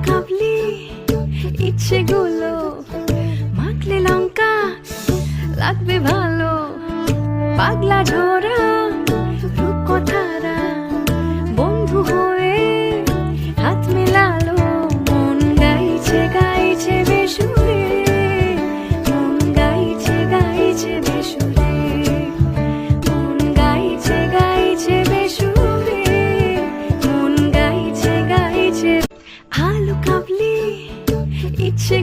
কাবলি ইচ্ছেগুলো মাখলে লঙ্কা লাগবে ভালো, পাগলা ঝরা রূপকথারা বন্ধু হয়ে হাত মেলালো। মন গাইছে গাইছে বেসুরে, মন গাইছে গাইছে বেসুরে, মন গাইছে গাইছে বেসুরে, মন গাইছে গাইছে। আলু কাবলি ইচ্ছে